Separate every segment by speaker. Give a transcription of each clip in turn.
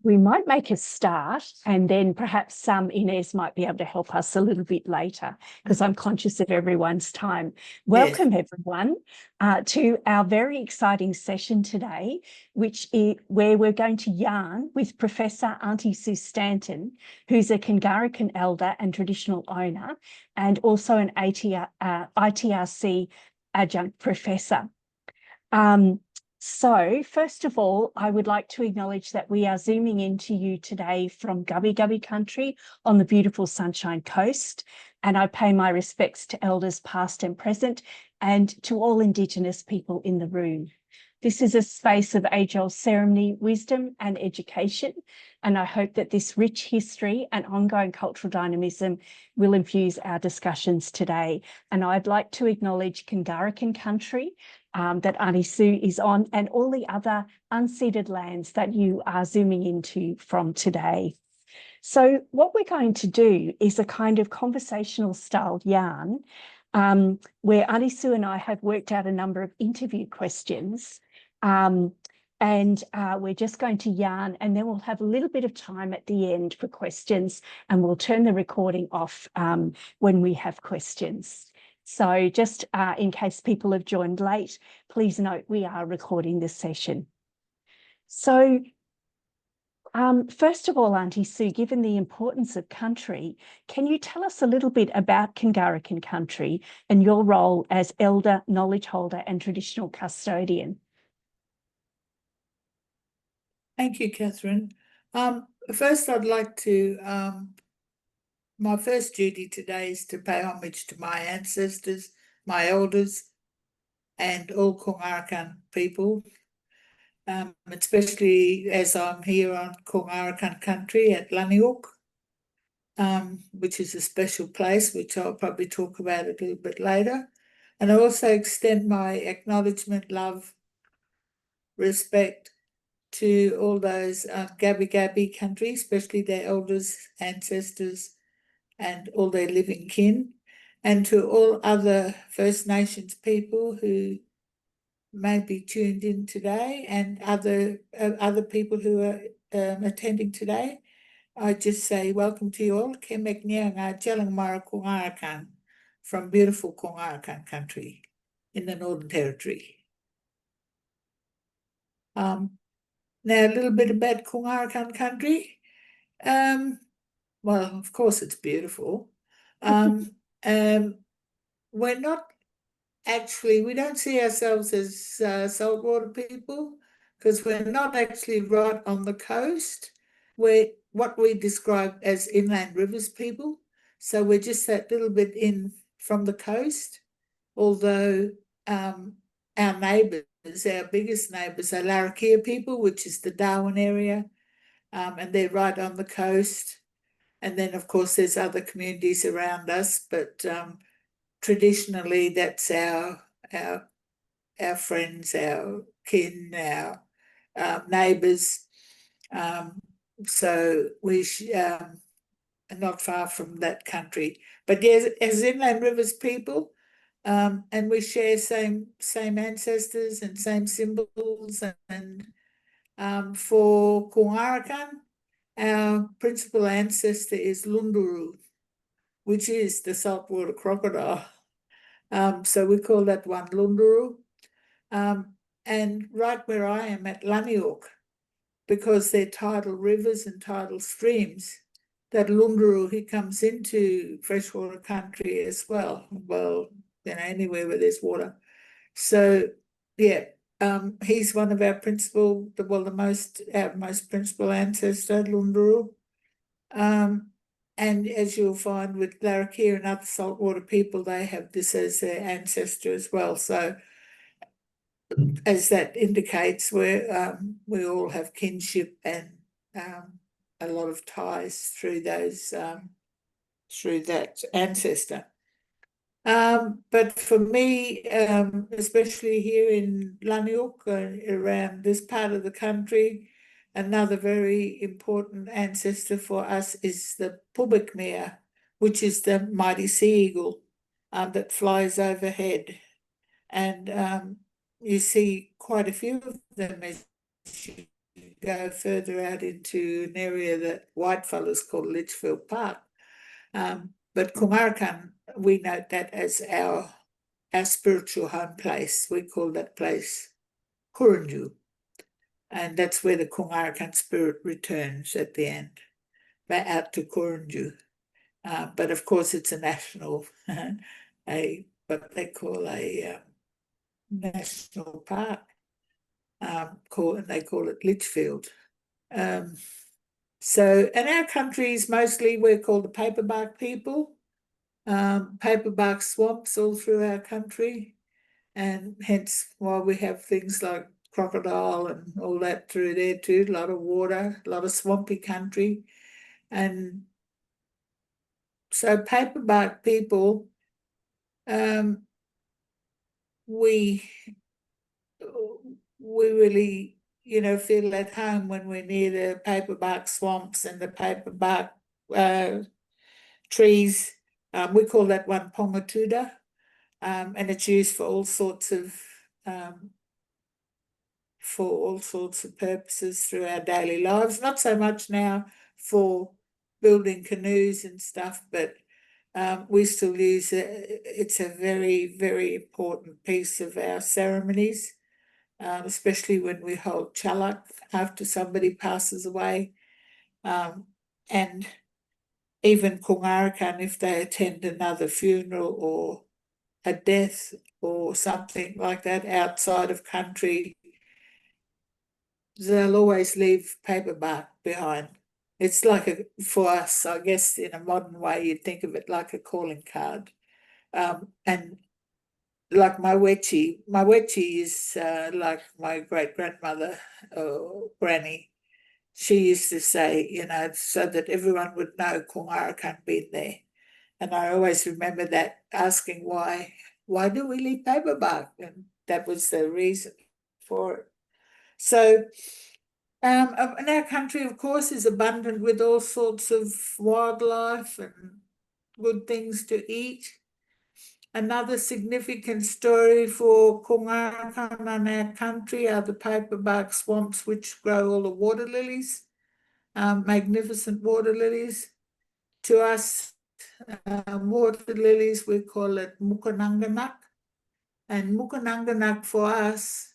Speaker 1: We might make a start, and then perhaps Inez might be able to help us a little bit later, because I'm conscious of everyone's time. Welcome, everyone, to our very exciting session today, where we're going to yarn with Professor Aunty Sue Stanton, who's a Kungarakan elder and traditional owner, and also an ITRC adjunct professor. So first of all, I would like to acknowledge that we are zooming into you today from Kungarakan Country on the beautiful Sunshine Coast, and I pay my respects to elders past and present and to all Indigenous people in the room. This is a space of age-old ceremony, wisdom and education, and I hope that this rich history and ongoing cultural dynamism will infuse our discussions today. And I'd like to acknowledge Kungarakan Country that Aunty Sue is on, and all the other unceded lands that you are zooming into from today. So what we're going to do is a kind of conversational style yarn where Aunty Sue and I have worked out a number of interview questions, and we're just going to yarn, and then we'll have a little bit of time at the end for questions, and we'll turn the recording off when we have questions. So just in case people have joined late, please note we are recording this session. So first of all, Aunty Sue, given the importance of country, can you tell us a little bit about Kungarakan Country and your role as elder, knowledge holder and traditional custodian?
Speaker 2: Thank you, Catherine. First, I'd like to my first duty today is to pay homage to my ancestors, my elders, and all Kungarakan people, especially as I'm here on Kungarakan Country at Laniuk, which is a special place, which I'll probably talk about a little bit later. And I also extend my acknowledgement, love, respect to all those Gabi country, especially their elders, ancestors, and all their living kin, and to all other First Nations people who may be tuned in today, and other people who are attending today. I just say welcome to you all. Kemek Nianga Jalangmara Kungarakan from beautiful Kungarakan Country in the Northern Territory. Now a little bit about Kungarakan Country. Well, of course, it's beautiful. We're not actually, we don't see ourselves as saltwater people, because we're not actually right on the coast. We're what we describe as inland rivers people. So we're just that little bit in from the coast, although our neighbours, our biggest neighbours are Larrakia people, which is the Darwin area, and they're right on the coast. And then, of course, there's other communities around us, but traditionally that's our friends, our kin, our neighbours. So we are not far from that country. But yes, as inland rivers people, and we share same ancestors and same symbols. And for Kungarakan, our principal ancestor is Lunduru, which is the saltwater crocodile. So we call that one Lunduru. And right where I am at Laniuk, because they're tidal rivers and tidal streams, that Lunduru, he comes into freshwater country as well. Well, anywhere where there's water. So, yeah, he's one of our principal, our most principal ancestor, Lunduru. And as you'll find with Larrakia and other saltwater people, they have this as their ancestor as well. So, as that indicates, we all have kinship and a lot of ties through those through that ancestor. But for me, especially here in Laniuk, around this part of the country, another very important ancestor for us is the Pubikmea, which is the mighty sea eagle that flies overhead. And you see quite a few of them as you go further out into an area that whitefellas call Litchfield Park. But Kungarakan, we note that as our spiritual home place. We call that place Kurunju. And that's where the Kungarakan spirit returns at the end, out to Kurunju. But of course, it's a national, what they call a national park, and they call it Litchfield. So in our countries, mostly we're called the paperbark people, paperbark swamps all through our country, and hence why we have things like crocodile and all that through there too, a lot of water, a lot of swampy country. And so paperbark people, we really, feel at home when we're near the paperbark swamps and the paperbark trees. We call that one pongatuda, and it's used for all sorts of purposes through our daily lives. Not so much now for building canoes and stuff, but we still use it. It's a very, very important piece of our ceremonies, especially when we hold chalak after somebody passes away. And even Kungarakan, if they attend another funeral or a death or something like that outside of country, they'll always leave paperbark behind. It's like for us, I guess, in a modern way, you'd think of it like a calling card. And like my wechi is like my great-grandmother or granny. She used to say, so that everyone would know Kungarakan been there. And I always remember that, asking why do we leave paperbark? And that was the reason for it. So and our country, of course, is abundant with all sorts of wildlife and good things to eat. Another significant story for Kungarakan and our country are the paperbark swamps, which grow all the water lilies, magnificent water lilies. To us, water lilies, we call it Mukananganak. And Mukananganak for us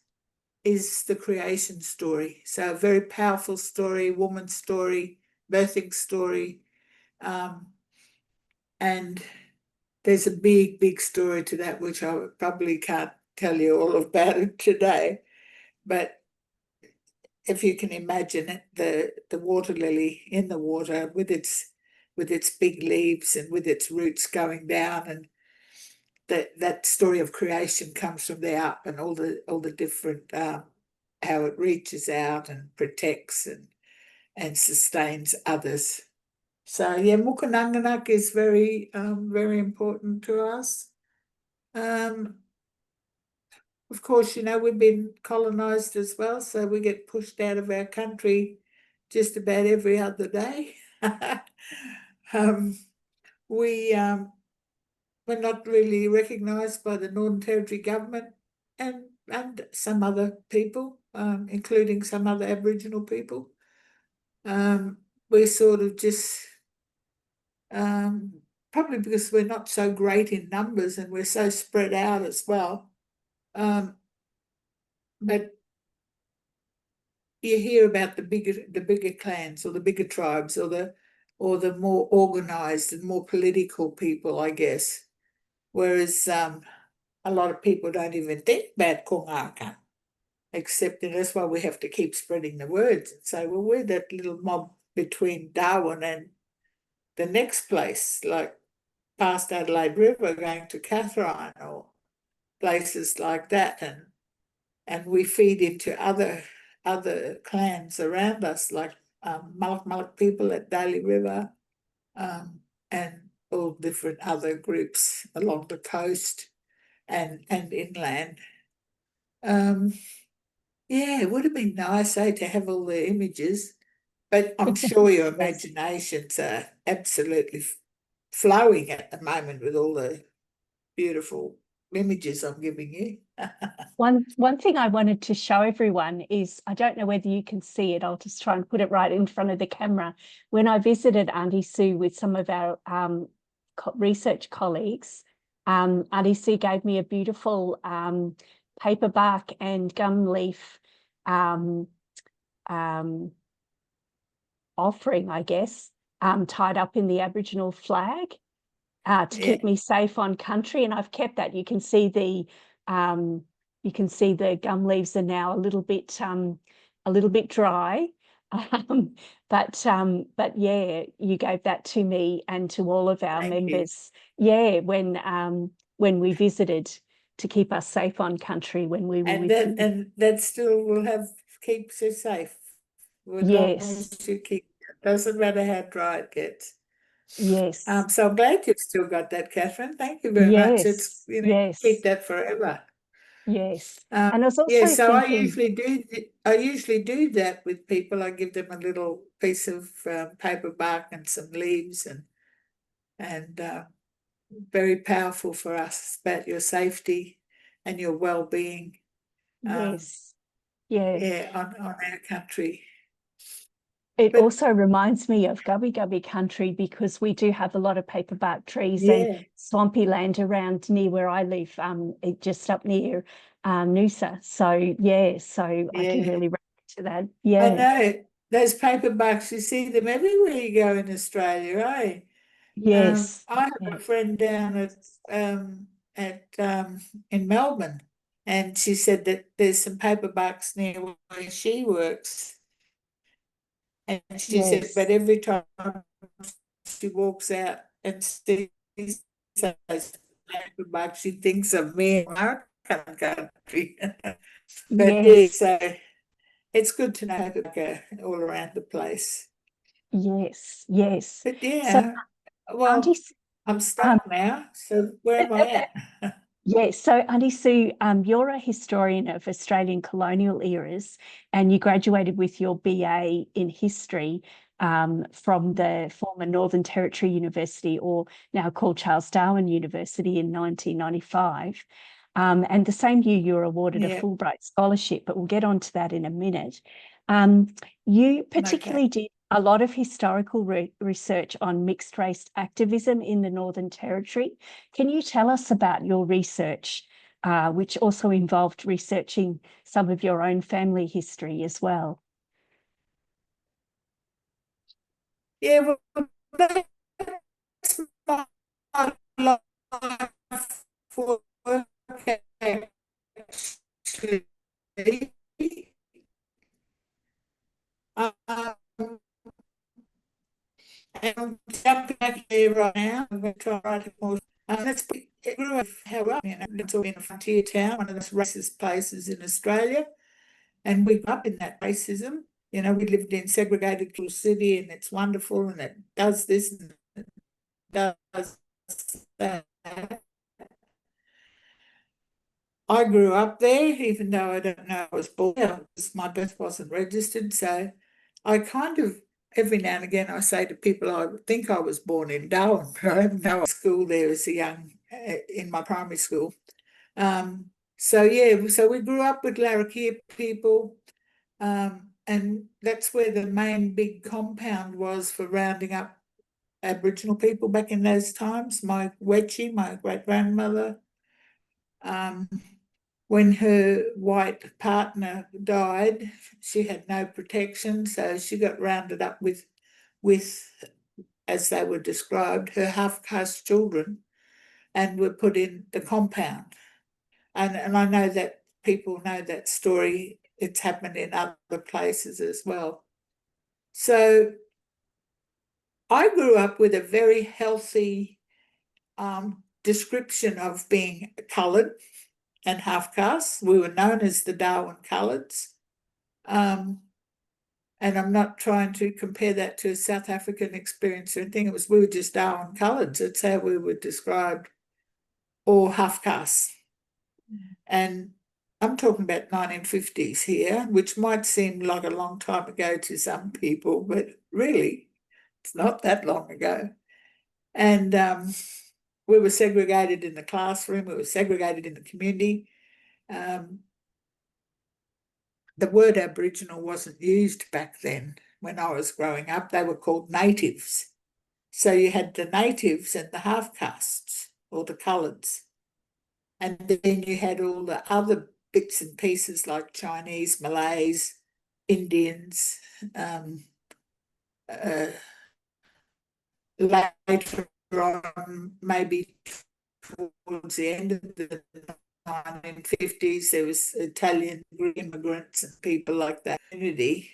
Speaker 2: is the creation story. So a very powerful story, woman's story, birthing story. And there's a big, big story to that, which I probably can't tell you all about it today. But if you can imagine it, the water lily in the water with its big leaves and with its roots going down, and that story of creation comes from there up, and all the different how it reaches out and protects and sustains others. So yeah, Mukananganak is very very important to us. Of course, we've been colonised as well, so we get pushed out of our country just about every other day. We're not really recognised by the Northern Territory government and some other people, including some other Aboriginal people. We're sort of just, probably because we're not so great in numbers and we're so spread out as well. But you hear about the bigger clans or the bigger tribes or the more organised and more political people, I guess. Whereas a lot of people don't even think about Kungarakan, except, and that's why we have to keep spreading the words and say, well, we're that little mob between Darwin and the next place, like past Adelaide River going to Catherine or places like that, and we feed into other clans around us, like Malak people at Daly River, and all different other groups along the coast and inland. Yeah, it would have been nice, to have all the images, but I'm sure your imaginations are absolutely flowing at the moment with all the beautiful images I'm giving you.
Speaker 1: One thing I wanted to show everyone is, I don't know whether you can see it, I'll just try and put it right in front of the camera. When I visited Aunty Sue with some of our research colleagues, Aunty Sue gave me a beautiful paperback and gum leaf offering, I guess, tied up in the Aboriginal flag to keep me safe on country, and I've kept that. You can see the gum leaves are now a little bit dry, but yeah, you gave that to me and to all of our members. Yeah, when we visited, to keep us safe on country when we were with you.
Speaker 2: And that still will keeps you safe. As long as you keep it. Doesn't matter how dry it gets.
Speaker 1: Yes.
Speaker 2: So I'm glad you've still got that, Catherine. Thank you very much. It's keep that forever.
Speaker 1: Yes. And I was also
Speaker 2: so
Speaker 1: thinking,
Speaker 2: I usually do that with people. I give them a little piece of paper bark and some leaves, and very powerful for us about your safety and your well-being.
Speaker 1: Yes.
Speaker 2: On our country.
Speaker 1: It also reminds me of Gubbi Country, because we do have a lot of paperbark trees and swampy land around near where I live, just up near Noosa. So I can really relate to that. Yeah.
Speaker 2: I know. Those paperbacks, you see them everywhere you go in Australia, eh?
Speaker 1: Yes.
Speaker 2: I have a friend down in Melbourne, and she said that there's some paperbacks near where she works. And she said, but every time she walks out and sees those paperbacks, she thinks of me, Kungarakan Country. But so it's good to know paperback all around the place.
Speaker 1: Yes.
Speaker 2: But
Speaker 1: So,
Speaker 2: well, I'm stuck now. So where am I at?
Speaker 1: Yes, so Aunty Sue, you're a historian of Australian colonial eras, and you graduated with your BA in history from the former Northern Territory University, or now called Charles Darwin University, in 1995. And the same year you were awarded a Fulbright scholarship, but we'll get onto that in a minute. You particularly did a lot of historical research on mixed race activism in the Northern Territory. Can you tell us about your research, which also involved researching some of your own family history as well?
Speaker 2: Yeah, well, that's my life for work, actually. And I'm jumping back here right now. I'm going to try and write more. That's it grew up how well, it's all in a frontier town, one of the racist places in Australia. And we grew up in that racism. We lived in segregated little city, and it's wonderful, and it does this and it does that. I grew up there, even though I don't know I was born there, because my birth wasn't registered. So I kind of, every now and again, I say to people, I think I was born in Darwin, but I haven't known school there as a young, in my primary school. So we grew up with Larrakia people, and that's where the main big compound was for rounding up Aboriginal people back in those times. My Wetchy, my great-grandmother, when her white partner died, she had no protection, so she got rounded up with, as they were described, her half-caste children, and were put in the compound. And I know that people know that story. It's happened in other places as well. So I grew up with a very healthy description of being coloured and half-caste. We were known as the Darwin Coloureds. And I'm not trying to compare that to a South African experience or anything. We were just Darwin Coloureds. That's how we were described, or half-caste. And I'm talking about 1950s here, which might seem like a long time ago to some people, but really, it's not that long ago. And We were segregated in the classroom, we were segregated in the community. The word Aboriginal wasn't used back then when I was growing up. They were called natives. So you had the natives and the half-castes, or the coloureds. And then you had all the other bits and pieces like Chinese, Malays, Indians. Later on, maybe towards the end of the 1950s, there was Italian immigrants and people like that. Community,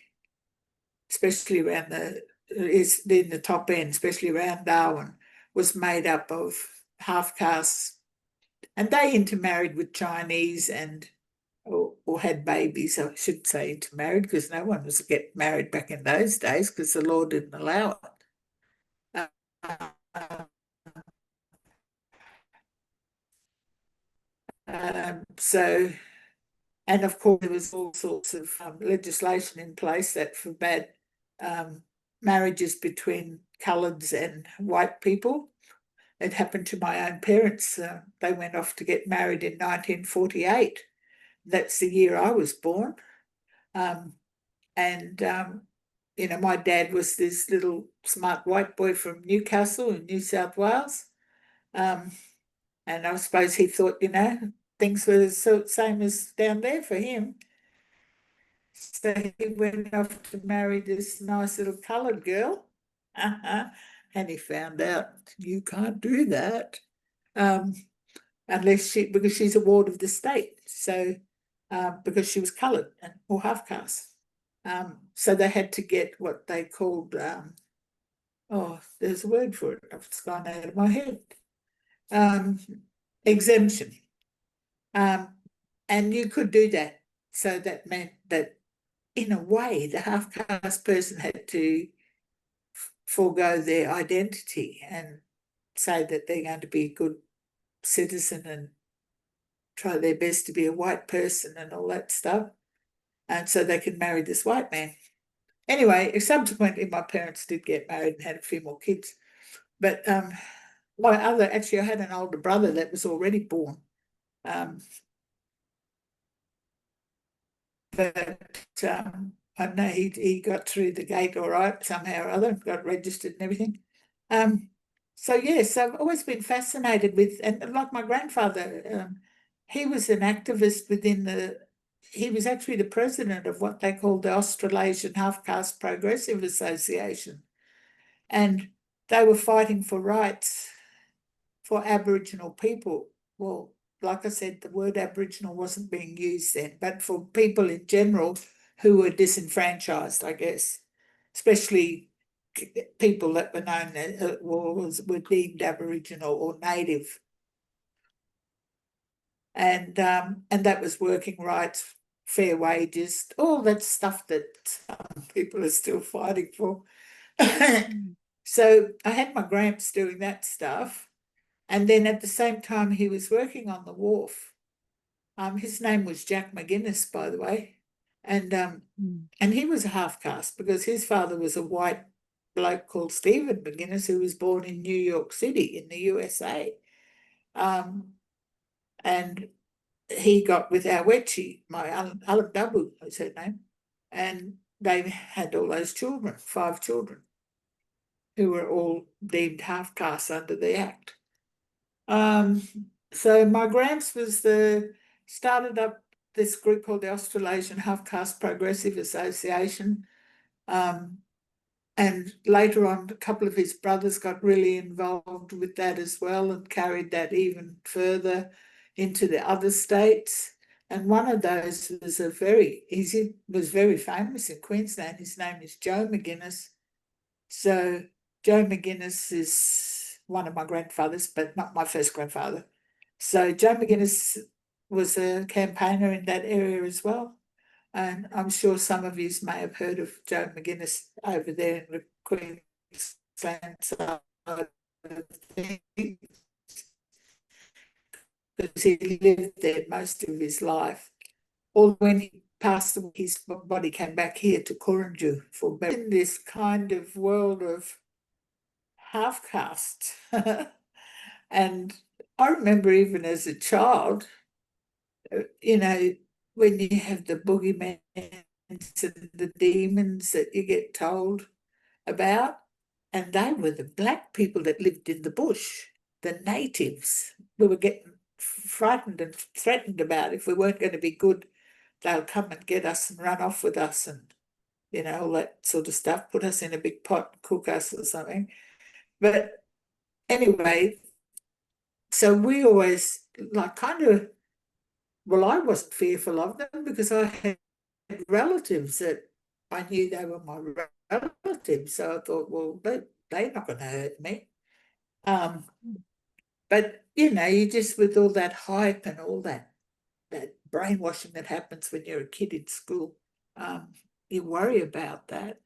Speaker 2: especially around is in the top end, especially around Darwin, was made up of half-castes, and they intermarried with Chinese and or had babies. I should say intermarried, because no one was getting married back in those days because the law didn't allow it. So, and of course, there was all sorts of legislation in place that forbade marriages between coloureds and white people. It happened to my own parents. They went off to get married in 1948. That's the year I was born. You know, my dad was this little smart white boy from Newcastle in New South Wales. And I suppose he thought, you know, things were the same as down there for him. So he went off to marry this nice little coloured girl. And he found out you can't do that unless because she's a ward of the state. So because she was coloured or half caste. So they had to get what they called, there's a word for it, it's gone out of my head, exemption. And you could do that. So that meant that in a way, the half-caste person had to forego their identity and say that they're going to be a good citizen and try their best to be a white person and all that stuff. And so they could marry this white man. Anyway, subsequently, my parents did get married and had a few more kids. But actually, I had an older brother that was already born. I know he got through the gate all right somehow or other, got registered and everything. So yes, I've always been fascinated with, and like my grandfather, he was an activist he was actually the president of what they called the Australasian Half-Caste Progressive Association. And they were fighting for rights for Aboriginal people. Well, like I said, the word Aboriginal wasn't being used then, but for people in general who were disenfranchised, I guess, especially people that were known as, were deemed Aboriginal or native. And that was working rights, fair wages, all that stuff that people are still fighting for. So I had my gramps doing that stuff. And then at the same time, he was working on the wharf. His name was Jack McGuinness, by the way. And he was a half-caste because his father was a white bloke called Stephen McGuinness, who was born in New York City in the USA. And he got with Awetchi, my Aladabu was her name, and they had all those children, 5 children, who were all deemed half-caste under the Act. So my gramps started up this group called the Australasian Half-Caste Progressive Association. And later on, a couple of his brothers got really involved with that as well and carried that even further into the other states. And one of those was was very famous in Queensland. His name is Joe McGuinness. So Joe McGuinness is one of my grandfathers, but not my first grandfather. So Joe McGuinness was a campaigner in that area as well. And I'm sure some of you may have heard of Joe McGuinness over there in the Queensland side of things, because he lived there most of his life. Or when he passed away, his body came back here to Kurraju for burial. In this kind of world of half-caste, And I remember even as a child, you know, when you have the boogeyman and the demons that you get told about, and they were the black people that lived in the bush, the natives. We were getting frightened and threatened about if we weren't going to be good, they'll come and get us and run off with us and, you know, all that sort of stuff, put us in a big pot and cook us or something. But anyway, so we always like kind of, well, I wasn't fearful of them because I had relatives that I knew they were my relatives. So I thought, well, they're not going to hurt me. But, you know, you just with all that hype and all that brainwashing that happens when you're a kid in school, you worry about that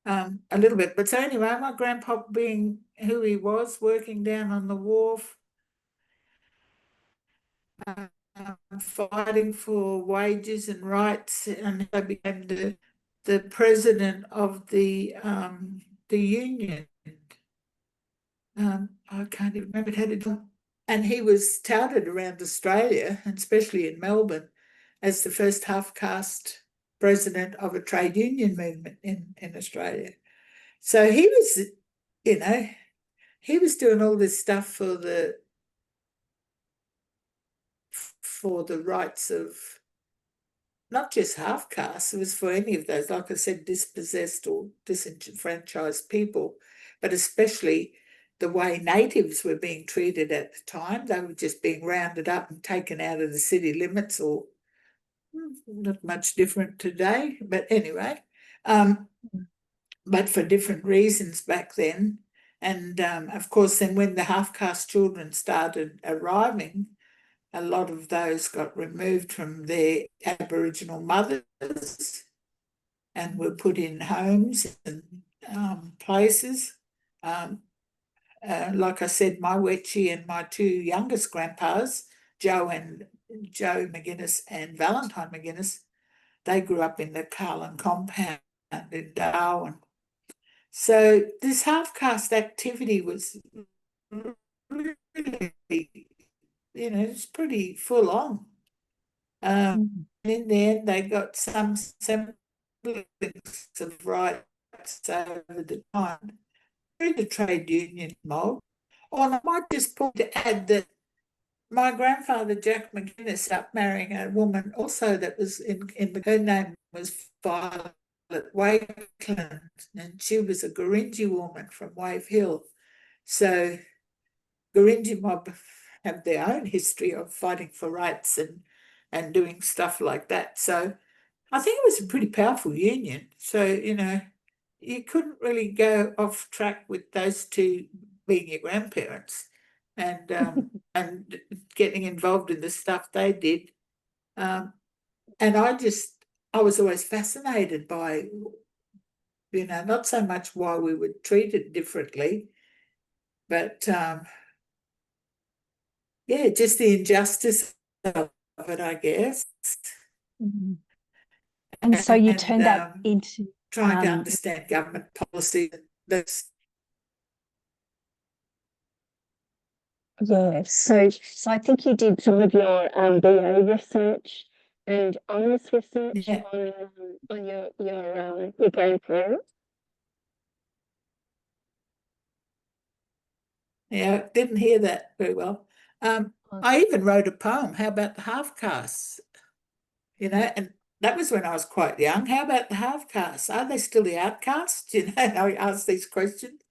Speaker 2: a little bit. But so anyway, my grandpa being who he was, working down on the wharf, fighting for wages and rights, and I became the president of the union. I can't even remember how to do. And he was touted around Australia, and especially in Melbourne, as the first half-caste president of a trade union movement in Australia. So he was, you know, he was doing all this stuff for the rights of not just half-caste, it was for any of those, like I said, dispossessed or disenfranchised people, but especially the way natives were being treated at the time. They were just being rounded up and taken out of the city limits, or not much different today, but anyway, but for different reasons back then. And of course, then when the half-caste children started arriving, a lot of those got removed from their Aboriginal mothers and were put in homes and places. Like I said, my Wetchy and my two youngest grandpas, Joe McGuinness and Valentine McGuinness, they grew up in the Carlin compound in Darwin. So this half-caste activity was really, you know, it's pretty full on. In the end, they got some semblance of rights over the time through the trade union mob. Oh, and I might just point to add that my grandfather, Jack McGuinness, up marrying a woman also that was her name was Violet Wakeland, and she was a Gurindji woman from Wave Hill. So Gurindji mob have their own history of fighting for rights and doing stuff like that. So I think it was a pretty powerful union. So, you know, you couldn't really go off track with those two being your grandparents and and getting involved in the stuff they did. And I was always fascinated by, you know, not so much why we were treated differently, but yeah, just the injustice of it, I guess.
Speaker 1: And so you turned that into
Speaker 2: trying to understand government policy. That's
Speaker 1: yeah. So I think you did some of your BA research and honours research
Speaker 2: yeah.
Speaker 1: on your grandparents.
Speaker 2: Yeah, didn't hear that very well. I even wrote a poem. How about the half-castes? You know, and that was when I was quite young. How about the half-castes? Are they still the outcasts? You know, I asked these questions.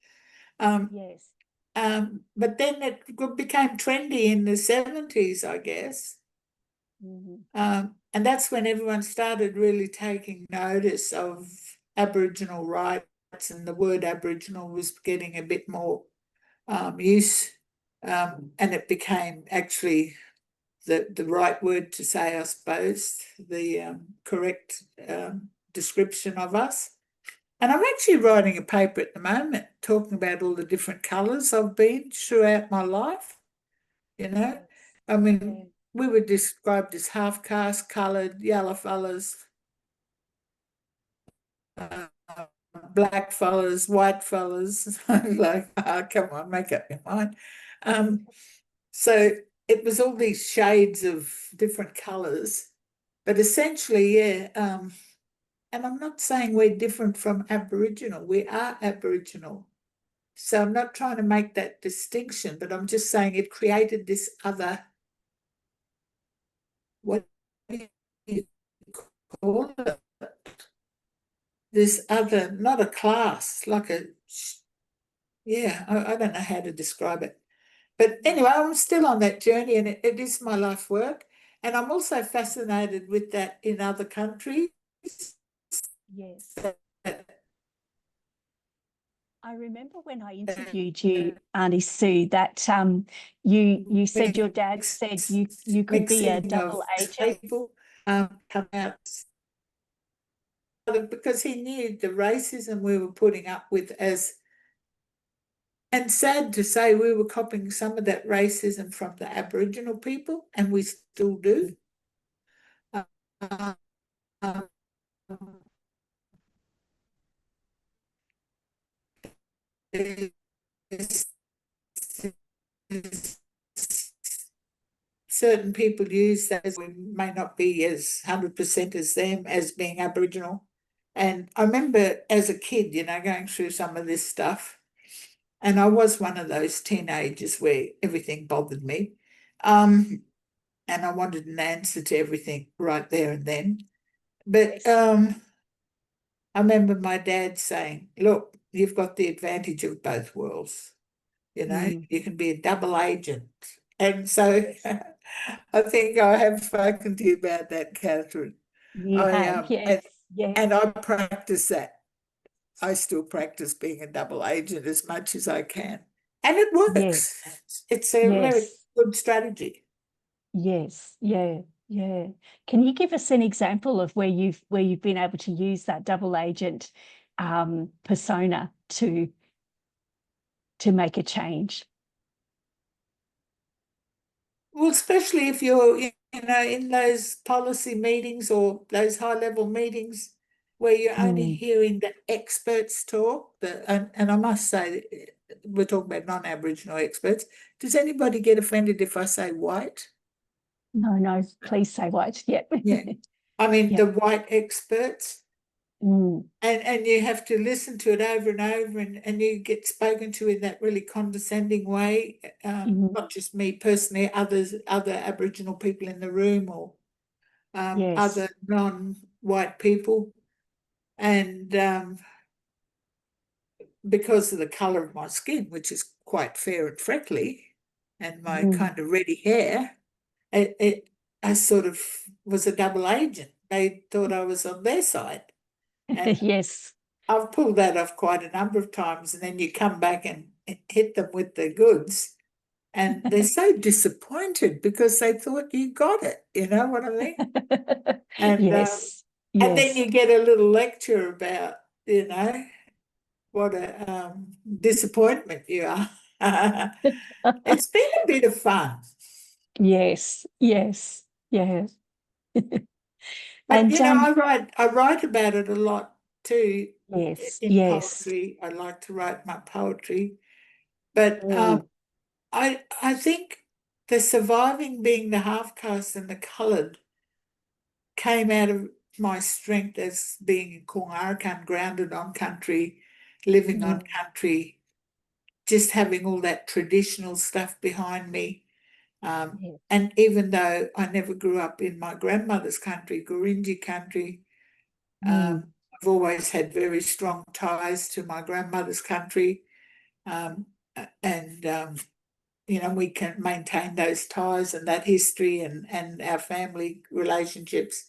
Speaker 1: Yes.
Speaker 2: But then it became trendy in the 70s, I guess. And that's when everyone started really taking notice of Aboriginal rights, and the word Aboriginal was getting a bit more use, and it became actually the right word to say, I suppose, the correct description of us. And I'm actually writing a paper at the moment talking about all the different colours I've been throughout my life, you know. I mean, we were described as half-caste, coloured, yellow fellas, black fellas, white fellas. Like, oh, come on, make up your mind. So it was all these shades of different colours, but essentially, yeah. And I'm not saying we're different from Aboriginal. We are Aboriginal. So I'm not trying to make that distinction, but I'm just saying it created this other, what do you call it? This other, not a class, like a, yeah, I don't know how to describe it. But anyway, I'm still on that journey, and it is my life work. And I'm also fascinated with that in other countries.
Speaker 1: Yes.
Speaker 2: Uh,
Speaker 1: I remember when I interviewed you, Aunty Sue, that you said your dad said you could be a
Speaker 2: mixing
Speaker 1: double
Speaker 2: of
Speaker 1: agent.
Speaker 2: people come out because he knew the racism we were putting up with as, and sad to say, we were copying some of that racism from the Aboriginal people, and we still do. Uh, certain people use that as we may not be as 100% as them as being Aboriginal. And I remember as a kid, going through some of this stuff. And I was one of those teenagers where everything bothered me. And I wanted an answer to everything right there and then. But I remember my dad saying, look, you've got the advantage of both worlds. You can be a double agent. And so I think I have spoken to you about that, Catherine.
Speaker 1: You have, yes, yes,
Speaker 2: And I practice that. I still practice being a double agent as much as I can. And it
Speaker 1: yes,
Speaker 2: works. It's a very
Speaker 1: yes,
Speaker 2: good strategy.
Speaker 1: yes, yeah, yeah. Can you give us an example of where you've been able to use that double agent persona to make a change?
Speaker 2: Well, especially if you're, in those policy meetings or those high-level meetings where you're only hearing the experts talk, and I must say, we're talking about non-Aboriginal experts. Does anybody get offended if I say white?
Speaker 1: No, no, please say white. Yep.
Speaker 2: Yeah. I mean,
Speaker 1: Yep.
Speaker 2: the white experts. And you have to listen to it over and over, and you get spoken to in that really condescending way. Not just me personally, other Aboriginal people in the room, or
Speaker 1: Yes.
Speaker 2: other non-white people. And because of the colour of my skin, which is quite fair and freckly, and my kind of reddy hair, I sort of was a double agent. They thought I was on their side. And
Speaker 1: Yes.
Speaker 2: I've pulled that off quite a number of times, and then you come back and hit them with the goods, and they're so disappointed because they thought you got it. You know what I mean? And
Speaker 1: Yes.
Speaker 2: and then
Speaker 1: Yes.
Speaker 2: you get a little lecture about what a disappointment you are. It's been a bit of fun.
Speaker 1: Yes. Yes. Yes.
Speaker 2: But
Speaker 1: And
Speaker 2: I write about it a lot too
Speaker 1: yes.
Speaker 2: in
Speaker 1: Yes.
Speaker 2: poetry. I like to write my poetry. But I think the surviving being the half caste and the coloured came out of my strength as being in Kungarakan, grounded on country, living on country, just having all that traditional stuff behind me. And even though I never grew up in my grandmother's country, Gurindji country, I've always had very strong ties to my grandmother's country. And we can maintain those ties and that history and our family relationships.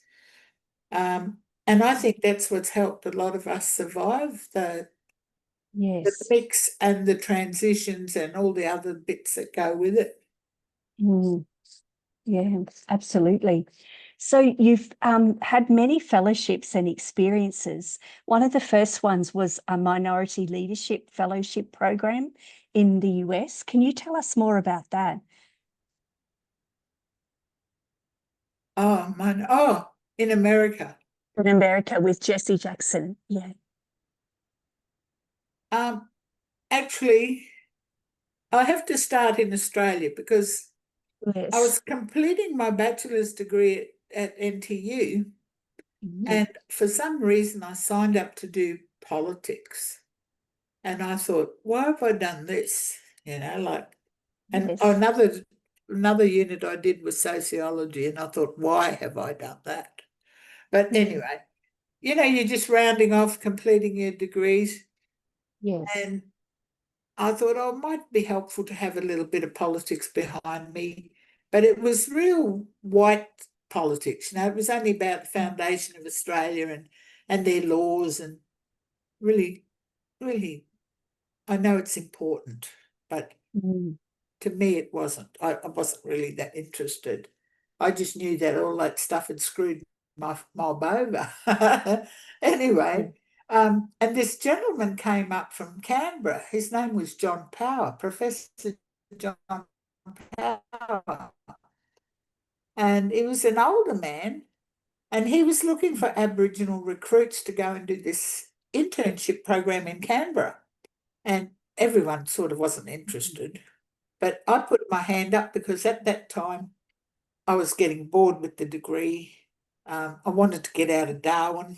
Speaker 2: And I think that's what's helped a lot of us survive the
Speaker 1: Yes.
Speaker 2: mix and the transitions and all the other bits that go with it.
Speaker 1: Yeah, absolutely. So you've had many fellowships and experiences. One of the first ones was a Minority Leadership Fellowship program in the US. Can you tell us more about that?
Speaker 2: Oh, man. Oh, in America.
Speaker 1: In America with Jesse Jackson. Yeah.
Speaker 2: Actually, I have to start in Australia because
Speaker 1: Yes.
Speaker 2: I was completing my bachelor's degree at NTU, and for some reason I signed up to do politics. And I thought, why have I done this? You know, like, and
Speaker 1: Yes.
Speaker 2: another unit I did was sociology, and I thought, why have I done that? But anyway, you know, you're just rounding off, completing your degrees,
Speaker 1: Yes.
Speaker 2: and I thought, oh, it might be helpful to have a little bit of politics behind me. But it was real white politics. You know, it was only about the foundation of Australia and their laws, and really, really, I know it's important, but to me it wasn't. I wasn't really that interested. I just knew that all that stuff had screwed my mob over. Anyway, and this gentleman came up from Canberra. His name was John Power, Professor John Power. And he was an older man, and he was looking for Aboriginal recruits to go and do this internship program in Canberra. And everyone sort of wasn't interested. But I put my hand up because at that time I was getting bored with the degree. I wanted to get out of Darwin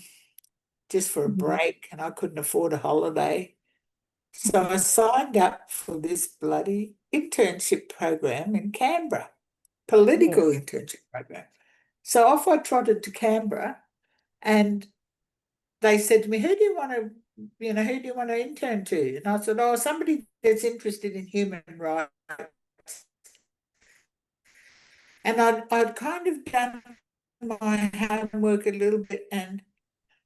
Speaker 2: just for a break, and I couldn't afford a holiday. So I signed up for this bloody internship program in Canberra, political internship program. So off I trotted to Canberra, and they said to me, who do you want to, who do you want to intern to? And I said, oh, somebody that's interested in human rights. And I'd kind of done my homework a little bit, and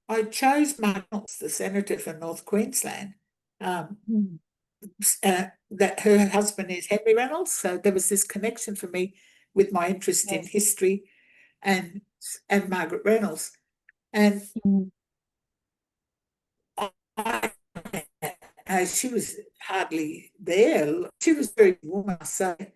Speaker 2: I chose Mark Reynolds, the senator for North Queensland. That her husband is Henry Reynolds, so there was this connection for me with my interest in history and Margaret Reynolds. And she was hardly there. She was very warm, I say.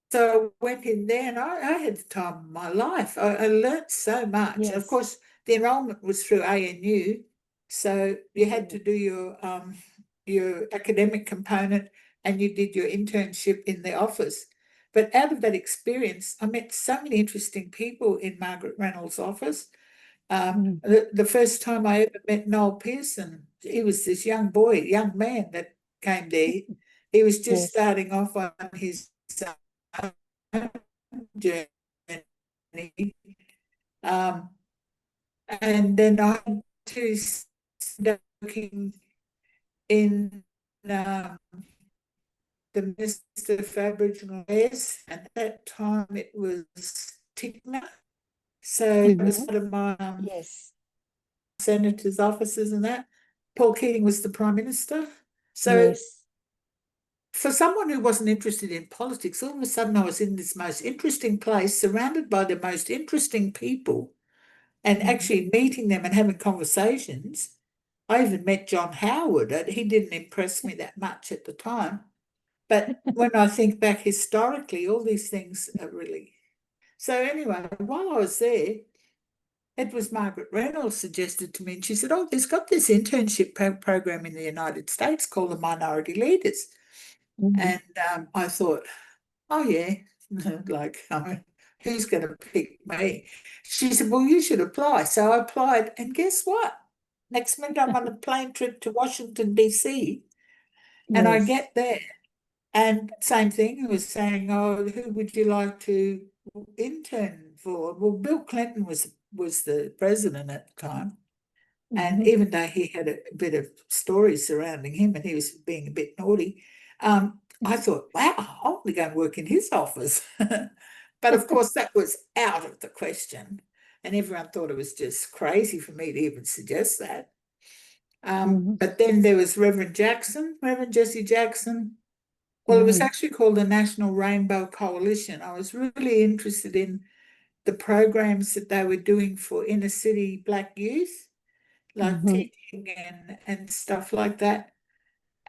Speaker 2: So I went in there, and I had the time of my life. I learnt so much. And of course, the enrolment was through ANU, so you had to do your academic component, and you did your internship in the office. But out of that experience, I met so many interesting people in Margaret Reynolds' office. The first time I ever met Noel Pearson, he was this young man that came there. He was just starting off on his journey. And then I had to start working in the Minister for Aboriginal Affairs, and at that time it was Tigna. So it was part of my senator's offices and that. Paul Keating was the Prime Minister. So for someone who wasn't interested in politics, all of a sudden I was in this most interesting place, surrounded by the most interesting people, and actually meeting them and having conversations. I even met John Howard. He didn't impress me that much at the time. But when I think back historically, all these things are really... So anyway, while I was there, it was Margaret Reynolds suggested to me, and she said, oh, there's got this internship program in the United States called the Minority Leaders. And I thought, oh, yeah, like, who's going to pick me? She said, well, you should apply. So I applied, and guess what? Next minute, I'm on a plane trip to Washington, D.C., and I get there. And same thing, he was saying, oh, who would you like to intern for? Well, Bill Clinton was the president at the time. And even though he had a bit of stories surrounding him and he was being a bit naughty, I thought, wow, I want to go and work in his office. But of course, that was out of the question. And everyone thought it was just crazy for me to even suggest that. But then there was Reverend Jesse Jackson. Well, it was actually called the National Rainbow Coalition. I was really interested in the programs that they were doing for inner city Black youth, like teaching and stuff like that.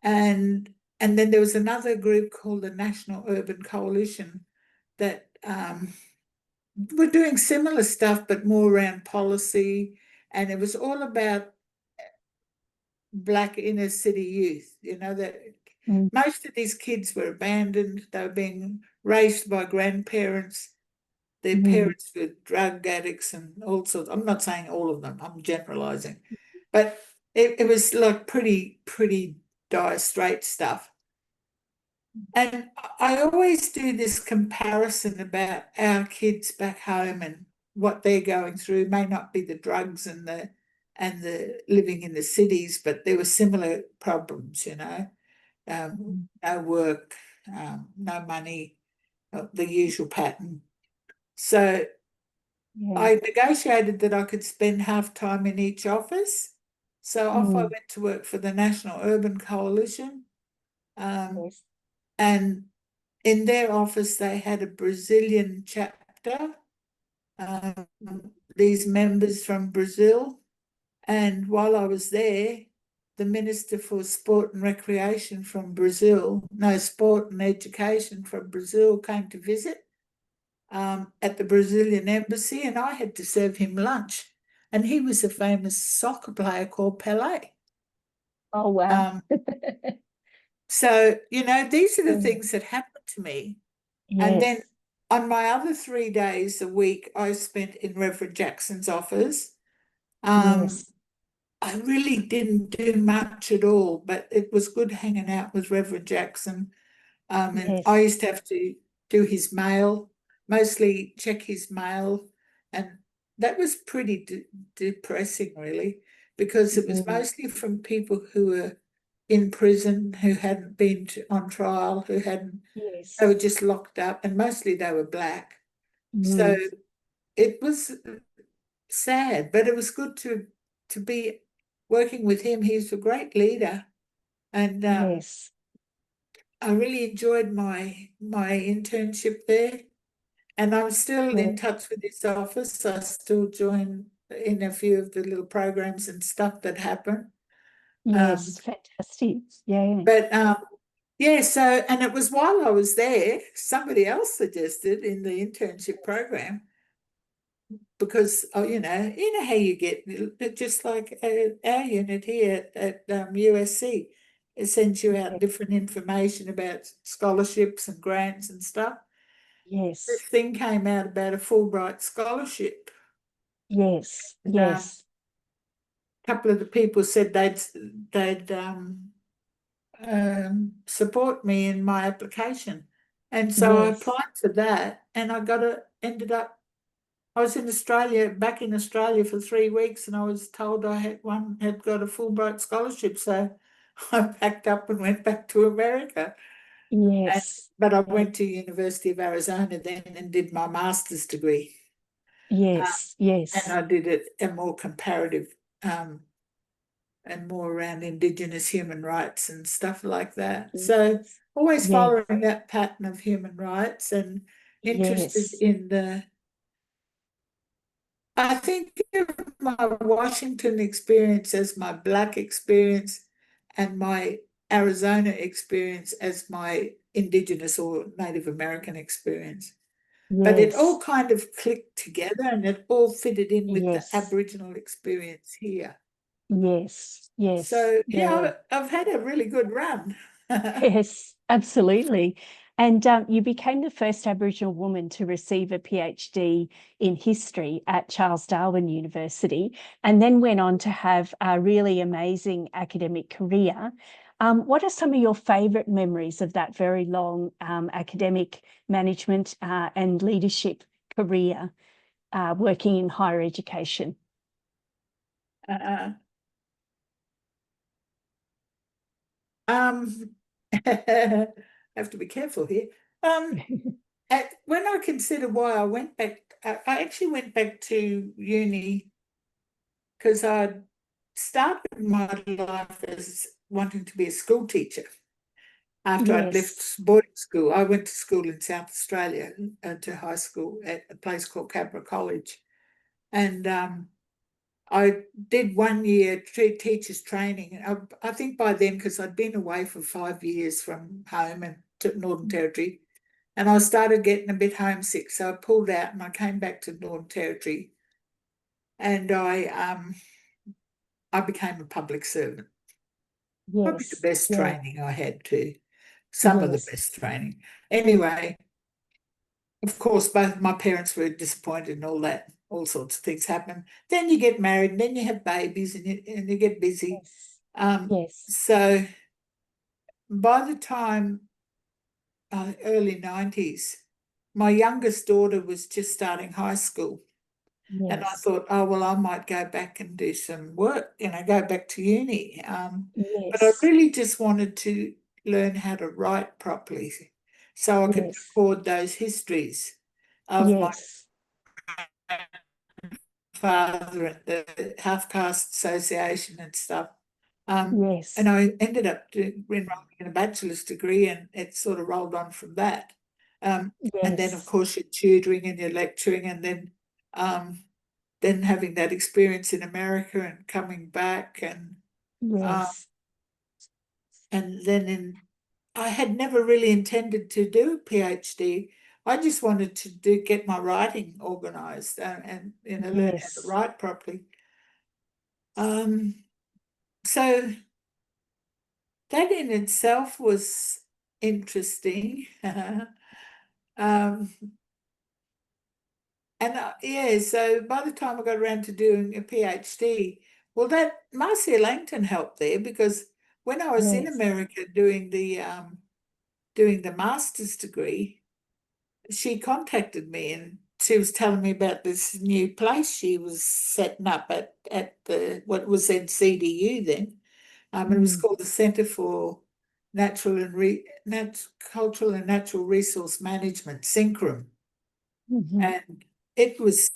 Speaker 2: And then there was another group called the National Urban Coalition that were doing similar stuff, but more around policy. And it was all about black inner city youth, that most of these kids were abandoned. They were being raised by grandparents. Their parents were drug addicts and all sorts. I'm not saying all of them, I'm generalizing. But it was like pretty dire straight stuff. And I always do this comparison about our kids back home and what they're going through. It may not be the drugs and the living in the cities, but there were similar problems, no work, no money, the usual pattern. So I negotiated that I could spend half time in each office. So off I went to work for the National Urban Coalition. And in their office, they had a Brazilian chapter, these members from Brazil. And while I was there, the Minister for Sport and Recreation from Brazil, Sport and Education from Brazil came to visit at the Brazilian embassy, and I had to serve him lunch. And he was a famous soccer player called Pelé.
Speaker 1: Oh, wow.
Speaker 2: So, these are the things that happened to me. And then on my other 3 days a week, I spent in Reverend Jackson's office. I really didn't do much at all, but it was good hanging out with Reverend Jackson. And I used to have to do his mail, mostly check his mail. And that was pretty depressing, really, because it was mostly from people who were in prison, who hadn't been on trial, who hadn't, they were just locked up, and mostly they were black. So it was sad, but it was good to be working with him. He's a great leader. And I really enjoyed my internship there. And I'm still in touch with this office. I still join in a few of the little programs and stuff that happen.
Speaker 1: Fantastic.
Speaker 2: But so, and it was while I was there, somebody else suggested in the internship program, because you know how you get, just like our unit here at USC, it sends you out different information about scholarships and grants and stuff. This thing came out about a Fulbright scholarship. A couple of the people said they'd support me in my application, and so I applied for that, and I ended up. I was back in Australia for 3 weeks, and I was told I had got a Fulbright scholarship, so I packed up and went back to America. But I went to University of Arizona then and did my master's degree. And I did it a more comparative and more around Indigenous human rights and stuff like that. So always following that pattern of human rights and interested in I think of my Washington experience as my Black experience and my Arizona experience as my Indigenous or Native American experience. But it all kind of clicked together, and it all fitted in with the Aboriginal experience here. So, I've had a really good run.
Speaker 1: Yes, absolutely. And you became the first Aboriginal woman to receive a PhD in history at Charles Darwin University, and then went on to have a really amazing academic career. What are some of your favourite memories of that very long academic management and leadership career working in higher education?
Speaker 2: I have to be careful here. When I consider why I went back, I actually went back to uni because I started my life as wanting to be a school teacher. After I'd left boarding school, I went to school in South Australia, to high school at a place called Cabra College. And I did 1 year teachers training. I think by then, because I'd been away for 5 years from home and to Northern Territory, and I started getting a bit homesick. So I pulled out and I came back to Northern Territory, and I became a public servant. Probably the
Speaker 1: Yes.
Speaker 2: best
Speaker 1: Yeah.
Speaker 2: training I had too. Some of the
Speaker 1: Yes.
Speaker 2: best training. Anyway, of course, both my parents were disappointed and all that. All sorts of things happen. Then you get married, and then you have babies, and you get busy.
Speaker 1: Yes. Yes.
Speaker 2: So by the time early 90s, my youngest daughter was just starting high school. And I
Speaker 1: Yes.
Speaker 2: thought, oh, well, I might go back and do some work, go back to uni. But I
Speaker 1: Yes.
Speaker 2: really just wanted to learn how to write properly so I could
Speaker 1: Yes.
Speaker 2: record those histories of my
Speaker 1: Yes.
Speaker 2: father at the Half Caste Association and stuff. And
Speaker 1: Yes.
Speaker 2: I ended up enrolling in a bachelor's degree, and it sort of rolled on from that. And then, of
Speaker 1: Yes.
Speaker 2: course, you're tutoring and you're lecturing, and then having that experience in America and coming back, uh,
Speaker 1: Yes.
Speaker 2: and then I had never really intended to do a PhD. I just wanted to get my writing organised and learn how to
Speaker 1: Yes.
Speaker 2: write properly. So that in itself was interesting. um, And so by the time I got around to doing a PhD, well, that Marcia Langton helped there, because when I was in
Speaker 1: Yes.
Speaker 2: America doing the master's degree, she contacted me and she was telling me about this new place she was setting up at the what was then CDU then. It was
Speaker 1: Mm.
Speaker 2: called the Centre for Cultural and Natural Resource Management, SYNCRM.
Speaker 1: Mhm.
Speaker 2: And it was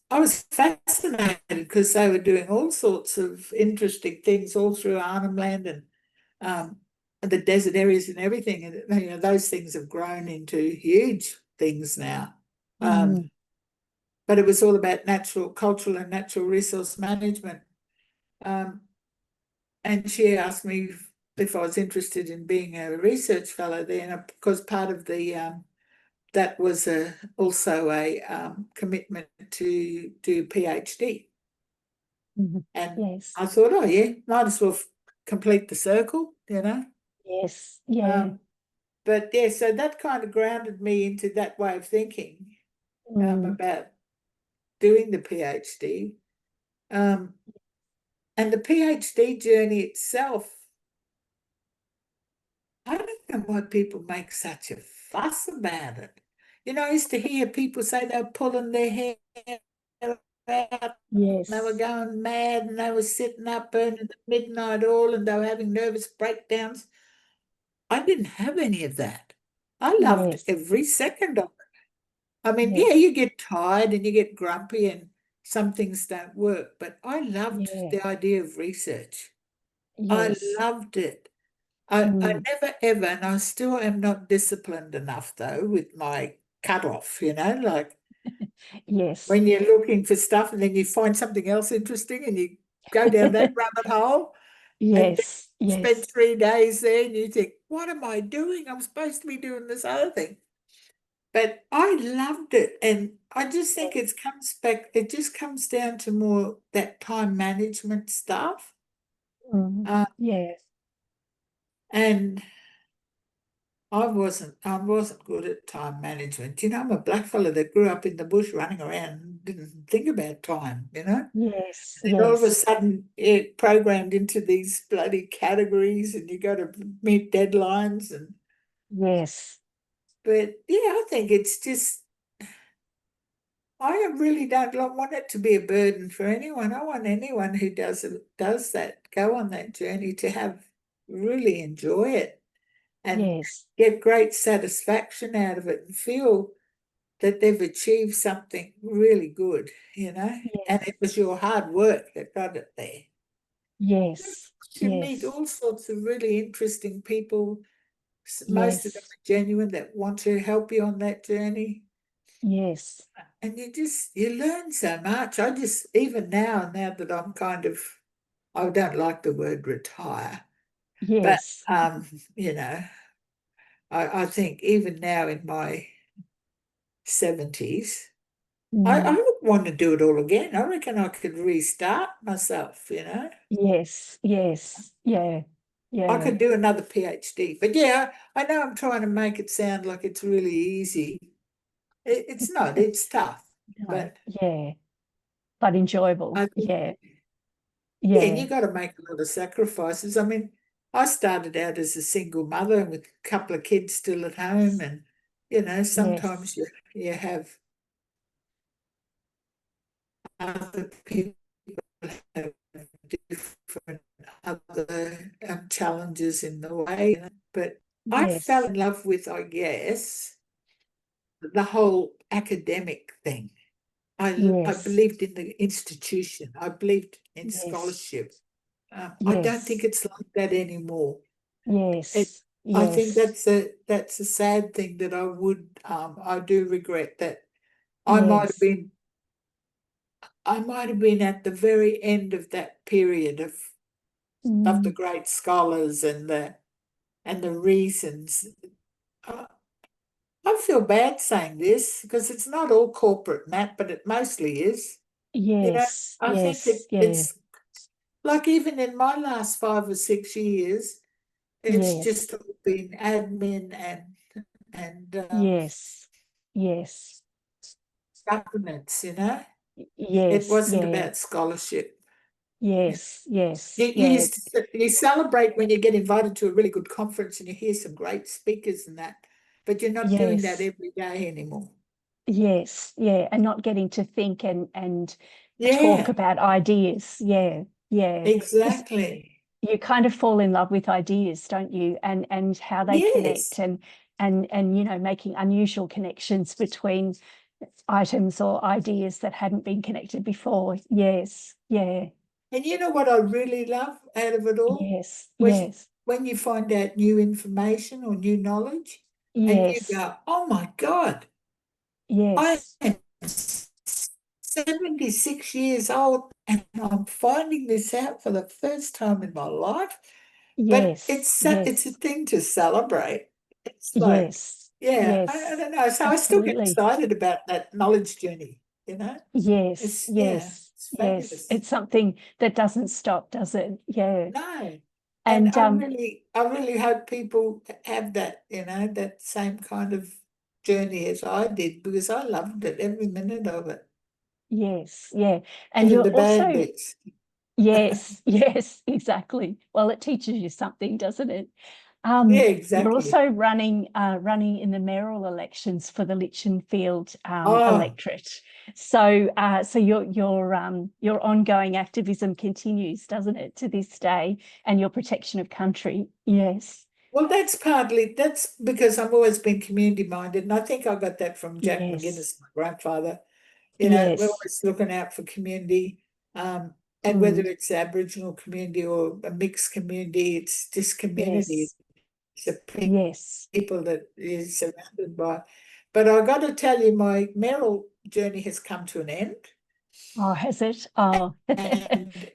Speaker 2: I was fascinated because they were doing all sorts of interesting things all through Arnhem Land and the desert areas and everything. And those things have grown into huge things now.
Speaker 1: Mm.
Speaker 2: But it was all about cultural and natural resource management. Um, and she asked me if I was interested in being a research fellow there, and because part of that was also a commitment to do PhD.
Speaker 1: Mhm.
Speaker 2: And
Speaker 1: Yes.
Speaker 2: I thought, oh yeah, might as well complete the circle.
Speaker 1: Yes. Yeah.
Speaker 2: Um, but yeah, so that kind of grounded me into that way of thinking
Speaker 1: Mm.
Speaker 2: about doing the PhD. Um, and the PhD journey itself, I don't know why people make such a fuss about it. I used to hear people say they were pulling their hair out, they were
Speaker 1: Yes.
Speaker 2: going mad, and they were sitting up burning the midnight oil, and they were having nervous breakdowns. I didn't have any of that. I loved
Speaker 1: Yes.
Speaker 2: every second of it. I mean, yeah,
Speaker 1: Yes.
Speaker 2: you get tired and you get grumpy and some things don't work, but I loved
Speaker 1: Yeah.
Speaker 2: the idea of research. I
Speaker 1: Yes.
Speaker 2: loved it. I
Speaker 1: Mm.
Speaker 2: never ever, and I still am not disciplined enough though with my cutoff, like
Speaker 1: Yes.
Speaker 2: when you're looking for stuff and then you find something else interesting and you go down that rabbit hole and then
Speaker 1: Yes.
Speaker 2: spend
Speaker 1: Yes.
Speaker 2: 3 days there and you think, what am I doing? I'm supposed to be doing this other thing. But I loved it. And I just think it just comes down to more that time management stuff.
Speaker 1: Mm.
Speaker 2: Uh,
Speaker 1: Yes.
Speaker 2: and I wasn't good at time management. I'm a black fella that grew up in the bush running around and didn't think about time.
Speaker 1: Yes.
Speaker 2: Then all of a
Speaker 1: Yes.
Speaker 2: sudden it programmed into these bloody categories and you got to meet deadlines
Speaker 1: Yes.
Speaker 2: but yeah, I think it's just I really don't want it to be a burden for anyone. I want anyone who does that, go on that journey to really enjoy it and
Speaker 1: Yes.
Speaker 2: get great satisfaction out of it and feel that they've achieved something really good. And
Speaker 1: Yes.
Speaker 2: it was your hard work that got it there.
Speaker 1: Yes.
Speaker 2: You meet
Speaker 1: Yes.
Speaker 2: all sorts of really interesting people. Most of them
Speaker 1: Yes.
Speaker 2: are genuine that want to help you on that journey.
Speaker 1: Yes.
Speaker 2: And you learn so much. Even now that I'm I don't like the word retire, but
Speaker 1: Yes.
Speaker 2: you know, I think even now in my 70s, I
Speaker 1: Mm.
Speaker 2: look want to do it all again. I reckon I could restart myself, you know.
Speaker 1: Yes, yes, yeah,
Speaker 2: I
Speaker 1: yeah,
Speaker 2: could do another PhD. But yeah, I know I'm trying to make it sound like it's really easy. It's not, it's tough.
Speaker 1: no,
Speaker 2: But
Speaker 1: yeah, but enjoyable.
Speaker 2: I think,
Speaker 1: Yeah,
Speaker 2: yeah, and
Speaker 1: yeah,
Speaker 2: you got to make a lot of sacrifices. I mean, I started out as a single mother with a couple of kids still at home, and you know, sometimes
Speaker 1: yes,
Speaker 2: you have other people have different other challenges in the way. You know? But I fell
Speaker 1: yes,
Speaker 2: in love with, I guess, the whole academic thing. I
Speaker 1: yes,
Speaker 2: believed in the institution. I believed in
Speaker 1: yes,
Speaker 2: scholarship. I don't think
Speaker 1: yes,
Speaker 2: it's like that anymore. It,
Speaker 1: yes,
Speaker 2: I think
Speaker 1: yes,
Speaker 2: that's a sad thing that I do regret that I might have
Speaker 1: yes,
Speaker 2: been I might have been at the very end of that period of the
Speaker 1: mm,
Speaker 2: great scholars and the reasons. Uh, I feel bad saying this because it's not all corporate, Nat, but it mostly is. You know,
Speaker 1: yes,
Speaker 2: I think
Speaker 1: yes, yeah,
Speaker 2: it's like even in my last 5 or 6 years, it's
Speaker 1: yes,
Speaker 2: just been admin and
Speaker 1: yes, yes,
Speaker 2: governance. You know, it
Speaker 1: yes,
Speaker 2: wasn't
Speaker 1: yeah,
Speaker 2: about scholarship. Yeah.
Speaker 1: yes,
Speaker 2: You,
Speaker 1: yes,
Speaker 2: you
Speaker 1: yeah,
Speaker 2: used to, you celebrate when you get invited to a really good conference and you hear some great speakers and that, but you're not doing that
Speaker 1: yes,
Speaker 2: every day anymore.
Speaker 1: yes, yeah, and not getting to think and talk
Speaker 2: Yeah,
Speaker 1: about ideas. Yeah, yeah, because
Speaker 2: exactly.
Speaker 1: you kind of fall in love with ideas, don't you? And how they connect
Speaker 2: Yes.
Speaker 1: and you know, making unusual connections between items or ideas that hadn't been connected before. Yes, yeah,
Speaker 2: And you know what I really love out of it all?
Speaker 1: yes,
Speaker 2: Was
Speaker 1: yes,
Speaker 2: when you find out new information or new knowledge and you
Speaker 1: yes,
Speaker 2: go, oh my God, I
Speaker 1: yes,
Speaker 2: am 76 years old and I'm finding this out for the first time in my life. But
Speaker 1: yes,
Speaker 2: it's a
Speaker 1: yes,
Speaker 2: thing to celebrate. It's like,
Speaker 1: yes,
Speaker 2: yeah, I
Speaker 1: yes,
Speaker 2: don't know. So I still get
Speaker 1: absolutely.
Speaker 2: excited about that knowledge journey, you know?
Speaker 1: Yes,
Speaker 2: Yeah,
Speaker 1: yes,
Speaker 2: it's
Speaker 1: yes.
Speaker 2: fabulous.
Speaker 1: It's something that doesn't stop, does it? Yeah.
Speaker 2: No. And
Speaker 1: And
Speaker 2: I really hope people have that, you know, that same kind of journey as I did because I loved it, every minute of it,
Speaker 1: yes, yeah. And
Speaker 2: even
Speaker 1: you're
Speaker 2: the bad
Speaker 1: also,
Speaker 2: bits.
Speaker 1: yes, yes, exactly. Well, it teaches you something, doesn't it?
Speaker 2: Yeah,
Speaker 1: You're
Speaker 2: exactly.
Speaker 1: also running in the mayoral elections for the Litchfield
Speaker 2: Oh,
Speaker 1: electorate. So your ongoing activism continues, doesn't it, to this day, and your protection of country. Yes,
Speaker 2: well, that's because I've always been community minded. And I think I got that from Jack
Speaker 1: yes,
Speaker 2: McGuinness, my grandfather. You know, we're
Speaker 1: yes.
Speaker 2: always looking out for community. And whether
Speaker 1: Mm,
Speaker 2: it's Aboriginal community or a mixed community, it's this community.
Speaker 1: yes,
Speaker 2: It's a
Speaker 1: yes.
Speaker 2: people that is surrounded by. But I got to tell you, my mayoral journey has come to an end.
Speaker 1: Oh, has it? Oh,
Speaker 2: And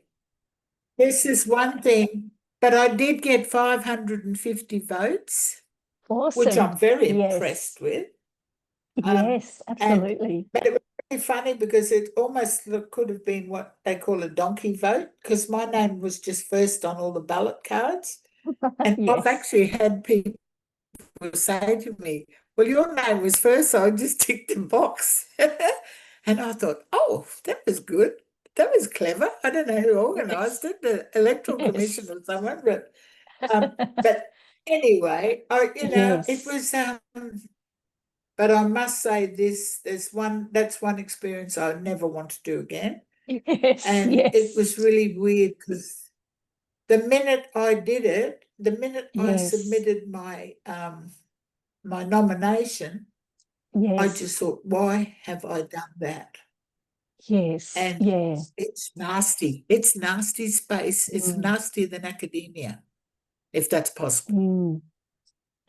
Speaker 2: this is one thing, but I did get 550 votes, which
Speaker 1: awesome.
Speaker 2: I'm very
Speaker 1: Yes,
Speaker 2: impressed with.
Speaker 1: yes,
Speaker 2: And
Speaker 1: absolutely.
Speaker 2: but it was really funny because it almost could have been what they call a donkey vote because my name was just first on all the ballot cards. And I've
Speaker 1: Yes.
Speaker 2: actually had people say to me, well, your name was first, so I just ticked the box. And I thought, oh, that was good. That was clever. I don't know who organised
Speaker 1: Yes.
Speaker 2: it, the Electoral Commission
Speaker 1: Yes.
Speaker 2: or someone, but anyway, it
Speaker 1: Yes.
Speaker 2: was but I must say this, that's one experience I never want to do again.
Speaker 1: Yes.
Speaker 2: And it
Speaker 1: Yes.
Speaker 2: was really weird because the minute I
Speaker 1: Yes.
Speaker 2: submitted my nomination, I just
Speaker 1: Yes.
Speaker 2: thought, why have I done that?
Speaker 1: Yes.
Speaker 2: And
Speaker 1: Yeah.
Speaker 2: it's nasty. It's nasty space. It's
Speaker 1: Mm.
Speaker 2: nastier than academia, if that's possible.
Speaker 1: Mm.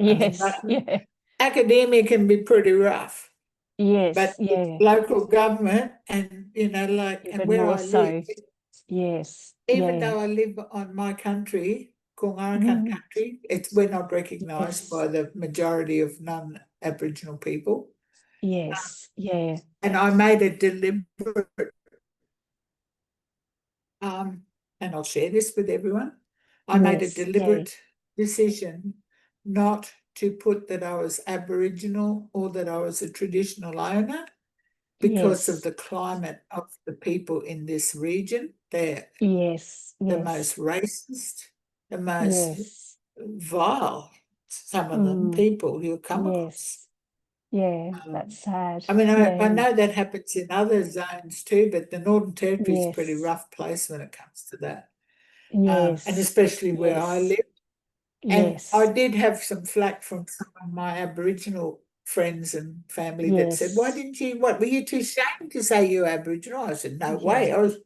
Speaker 2: I mean,
Speaker 1: Yes. Yeah.
Speaker 2: academia can be pretty rough,
Speaker 1: Yes.
Speaker 2: but
Speaker 1: Yeah.
Speaker 2: local government and, and
Speaker 1: Even
Speaker 2: where
Speaker 1: more
Speaker 2: I live,
Speaker 1: so. Yes.
Speaker 2: even
Speaker 1: Yeah.
Speaker 2: though I live on my country, Kungarakan
Speaker 1: Mm.
Speaker 2: Country, we're not recognised
Speaker 1: Yes.
Speaker 2: by the majority of non-Aboriginal people.
Speaker 1: Yes. Yeah.
Speaker 2: And I made a deliberate, and I'll share this with everyone. I made a
Speaker 1: Yes. Yeah.
Speaker 2: deliberate decision not to put that I was Aboriginal or that I was a traditional owner because of
Speaker 1: Yes.
Speaker 2: the climate of the people in this region. They're
Speaker 1: Yes.
Speaker 2: the
Speaker 1: Yes.
Speaker 2: most racist, the most
Speaker 1: Yes.
Speaker 2: vile, some of them,
Speaker 1: Mm.
Speaker 2: people you'll come across.
Speaker 1: Yes. Yeah.
Speaker 2: Um,
Speaker 1: That's sad.
Speaker 2: I mean, I
Speaker 1: Yeah.
Speaker 2: know that happens in other zones too, but the Northern Territory is a pretty
Speaker 1: Yes.
Speaker 2: rough place when it comes to that. And
Speaker 1: Yes.
Speaker 2: especially where I
Speaker 1: Yes.
Speaker 2: live. And I
Speaker 1: Yes.
Speaker 2: did have some flack from some of my Aboriginal friends and family that said, why
Speaker 1: Yes.
Speaker 2: didn't you, what, were you too ashamed to say you're Aboriginal? I said, no way.
Speaker 1: Yeah.
Speaker 2: I was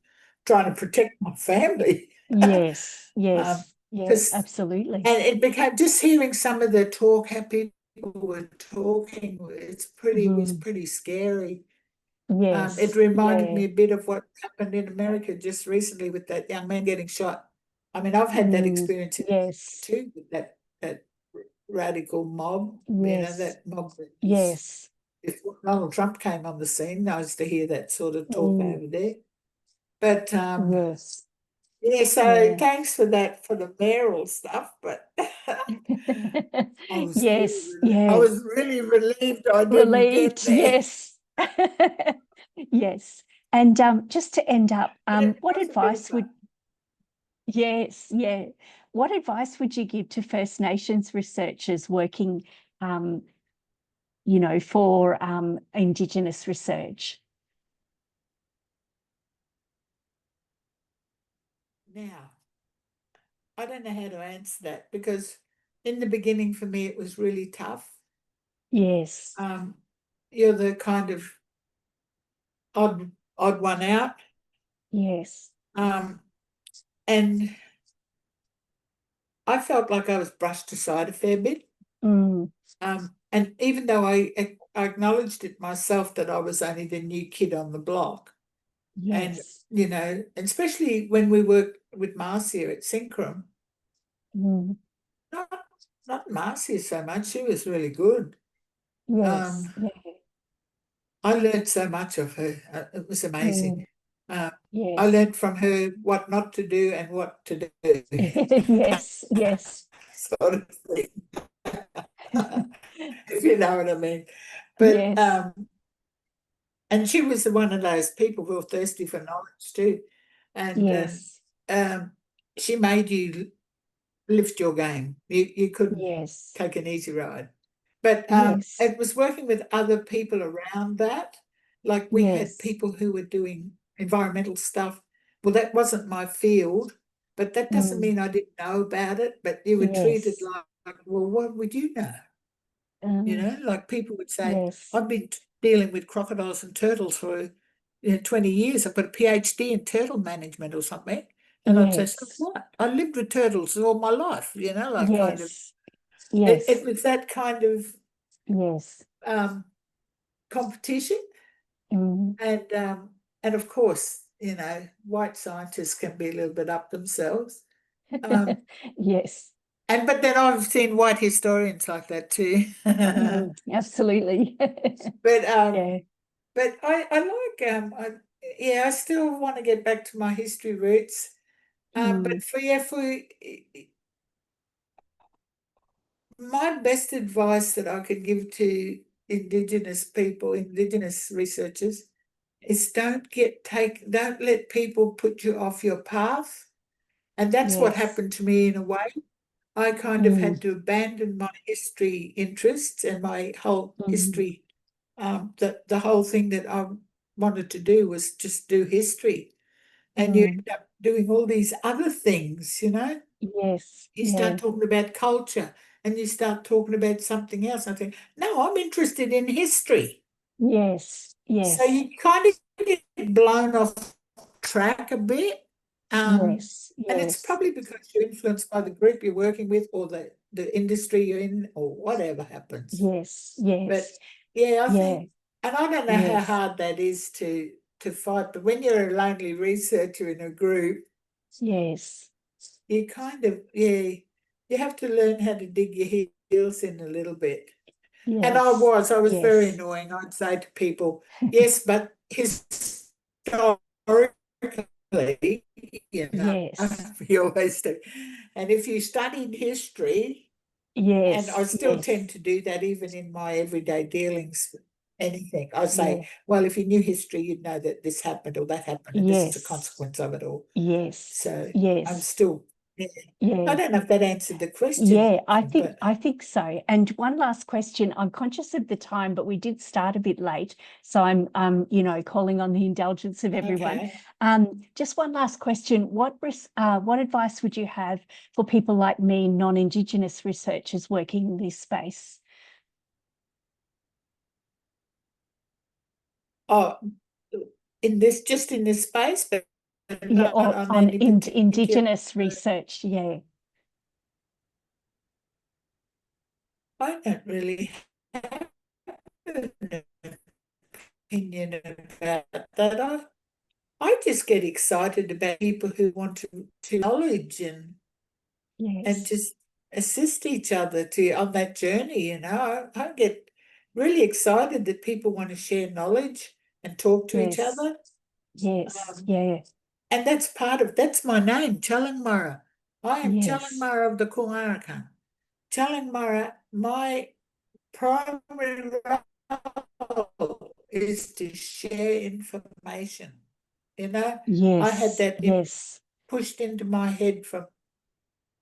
Speaker 2: trying to protect my family.
Speaker 1: Yes.
Speaker 2: Um,
Speaker 1: Yes. Yeah.
Speaker 2: 'cause-
Speaker 1: Absolutely.
Speaker 2: and it became just hearing some of the talk, how people were talking, was
Speaker 1: Mm.
Speaker 2: pretty scary. It
Speaker 1: Yes.
Speaker 2: reminded
Speaker 1: Yeah.
Speaker 2: me a bit of what happened in America just recently with that young man getting shot. I mean, I've had that
Speaker 1: Mm.
Speaker 2: experience in America
Speaker 1: Yes.
Speaker 2: too, with that radical mob,
Speaker 1: Yes.
Speaker 2: that mob that was,
Speaker 1: Yes.
Speaker 2: before Donald Trump came on the scene, nice to hear that sort of talk
Speaker 1: Mm.
Speaker 2: over there. But
Speaker 1: Yes.
Speaker 2: yeah, so
Speaker 1: Yeah.
Speaker 2: thanks for that, for the mayoral stuff, but
Speaker 1: Yes.
Speaker 2: I
Speaker 1: Yeah.
Speaker 2: was really relieved I didn't get
Speaker 1: Relieved.
Speaker 2: there.
Speaker 1: Yes. Yes. And just to end up,
Speaker 2: But it
Speaker 1: what
Speaker 2: was a bit of
Speaker 1: advice would,
Speaker 2: fun.
Speaker 1: yes, yeah. What advice would you give to First Nations researchers working, for Indigenous research?
Speaker 2: Now, I don't know how to answer that because in the beginning for me it was really tough.
Speaker 1: Yes.
Speaker 2: You're the kind of odd one out.
Speaker 1: Yes.
Speaker 2: And I felt like I was brushed aside a fair bit.
Speaker 1: Mm.
Speaker 2: And even though I acknowledged it myself that I was only the new kid on the block, and
Speaker 1: Yes.
Speaker 2: and especially when we worked with Marcia at Synchron,
Speaker 1: Mm.
Speaker 2: not not Marcia so much, she was really good.
Speaker 1: Yes.
Speaker 2: Um,
Speaker 1: Yeah.
Speaker 2: I learned so much of her. It was amazing.
Speaker 1: Mm.
Speaker 2: Uh, I
Speaker 1: Yes.
Speaker 2: learned from her what not to do and what to do,
Speaker 1: Yes. Yes.
Speaker 2: sort of thing, if you know what I mean. But
Speaker 1: Yes.
Speaker 2: and she was one of those people who were thirsty for knowledge too, and
Speaker 1: Yes.
Speaker 2: she made you lift your game. You couldn't
Speaker 1: Yes.
Speaker 2: take an easy ride. But
Speaker 1: Yes.
Speaker 2: it was working with other people around that. Like we had
Speaker 1: Yes.
Speaker 2: people who were doing environmental stuff. Well, that wasn't my field, but that doesn't
Speaker 1: Mm.
Speaker 2: mean I didn't know about it. But you were treated
Speaker 1: Yes.
Speaker 2: like, well, what would you know? Like people would say,
Speaker 1: Yes.
Speaker 2: I've been dealing with crocodiles and turtles for 20 years. I've got a PhD in turtle management or something. And I'd say, so
Speaker 1: Yes.
Speaker 2: what? I lived with turtles all my life, like kind of,
Speaker 1: Yes.
Speaker 2: it
Speaker 1: Yes.
Speaker 2: was that kind of
Speaker 1: Yes.
Speaker 2: um, competition.
Speaker 1: Mm.
Speaker 2: And of course, white scientists can be a little bit up themselves. Um,
Speaker 1: Yes.
Speaker 2: but then I've seen white historians like that too.
Speaker 1: Mm. Absolutely.
Speaker 2: But
Speaker 1: Yeah.
Speaker 2: but I like I still want to get back to my history roots.
Speaker 1: Mm.
Speaker 2: But for my best advice that I could give to Indigenous people, Indigenous researchers, is don't let people put you off your path. And that's what
Speaker 1: Yes.
Speaker 2: happened to me in a way. I kind of
Speaker 1: Mm.
Speaker 2: had to abandon my history interests and my whole
Speaker 1: Mm.
Speaker 2: history. The whole thing that I wanted to do was just do history. And you
Speaker 1: Mm.
Speaker 2: end up doing all these other things.
Speaker 1: Yes.
Speaker 2: You
Speaker 1: Yeah.
Speaker 2: start talking about culture and you start talking about something else. I think, no, I'm interested in history.
Speaker 1: Yes.
Speaker 2: So
Speaker 1: Yes.
Speaker 2: you kind of get blown off track a bit.
Speaker 1: Yes.
Speaker 2: And it's
Speaker 1: Yes.
Speaker 2: probably because you're influenced by the group you're working with or the industry you're in or whatever happens.
Speaker 1: Yes.
Speaker 2: But
Speaker 1: Yes.
Speaker 2: yeah, I
Speaker 1: Yeah.
Speaker 2: think, and I don't know how
Speaker 1: Yes.
Speaker 2: hard that is to fight, but when you're a lonely researcher in a group,
Speaker 1: Yes.
Speaker 2: you kind of, you have to learn how to dig your heels in a little bit. And I was very
Speaker 1: yes,
Speaker 2: annoying. I'd say to people, yes, but historically, you know,
Speaker 1: yes,
Speaker 2: we always do. And if you studied history, and I
Speaker 1: yes,
Speaker 2: still tend
Speaker 1: yes,
Speaker 2: to do that even in my everyday dealings with anything. I
Speaker 1: yeah,
Speaker 2: say, well, if you knew history, you'd know that this happened or that happened, and this is a
Speaker 1: yes,
Speaker 2: consequence of it all.
Speaker 1: yes,
Speaker 2: So I'm
Speaker 1: yes,
Speaker 2: still, yeah. I
Speaker 1: yeah.
Speaker 2: don't know if that answered the question,
Speaker 1: Yeah,
Speaker 2: but
Speaker 1: I think so. And one last question. I'm conscious of the time, but we did start a bit late, so I'm you know, calling on the indulgence of everyone.
Speaker 2: okay.
Speaker 1: Just one last question. What advice would you have for people like me, non-Indigenous researchers working in this space?
Speaker 2: Oh, just in this space, but
Speaker 1: Yeah,
Speaker 2: not
Speaker 1: or
Speaker 2: on
Speaker 1: on
Speaker 2: any particular.
Speaker 1: Indigenous research. Yeah.
Speaker 2: I don't really have an opinion about that. I just get excited about people who want to knowledge and
Speaker 1: Yes.
Speaker 2: just assist each other to on that journey. I get really excited that people want to share knowledge and talk to each
Speaker 1: Yes.
Speaker 2: other.
Speaker 1: Yes.
Speaker 2: Um,
Speaker 1: Yeah.
Speaker 2: and that's my name, Challengmara. I am
Speaker 1: Yes.
Speaker 2: Challengmara of the Kungarakan. Challengmara, my primary role is to share information. I had
Speaker 1: Yes.
Speaker 2: that
Speaker 1: Yes.
Speaker 2: pushed into my head from a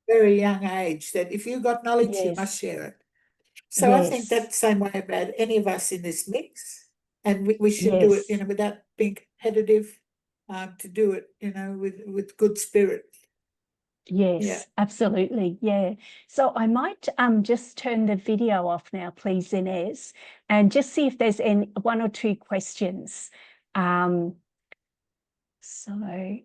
Speaker 2: very young age that if you've got knowledge, you must
Speaker 1: Yes.
Speaker 2: share it. So I think
Speaker 1: Yes.
Speaker 2: that's the same way about any of us in this mix. And we should do it,
Speaker 1: Yes.
Speaker 2: without being competitive, to do it, with good spirit. Yeah.
Speaker 1: Yes, absolutely. Yeah. So I might just turn the video off now, please, Inez, and just see if there's one or two questions. So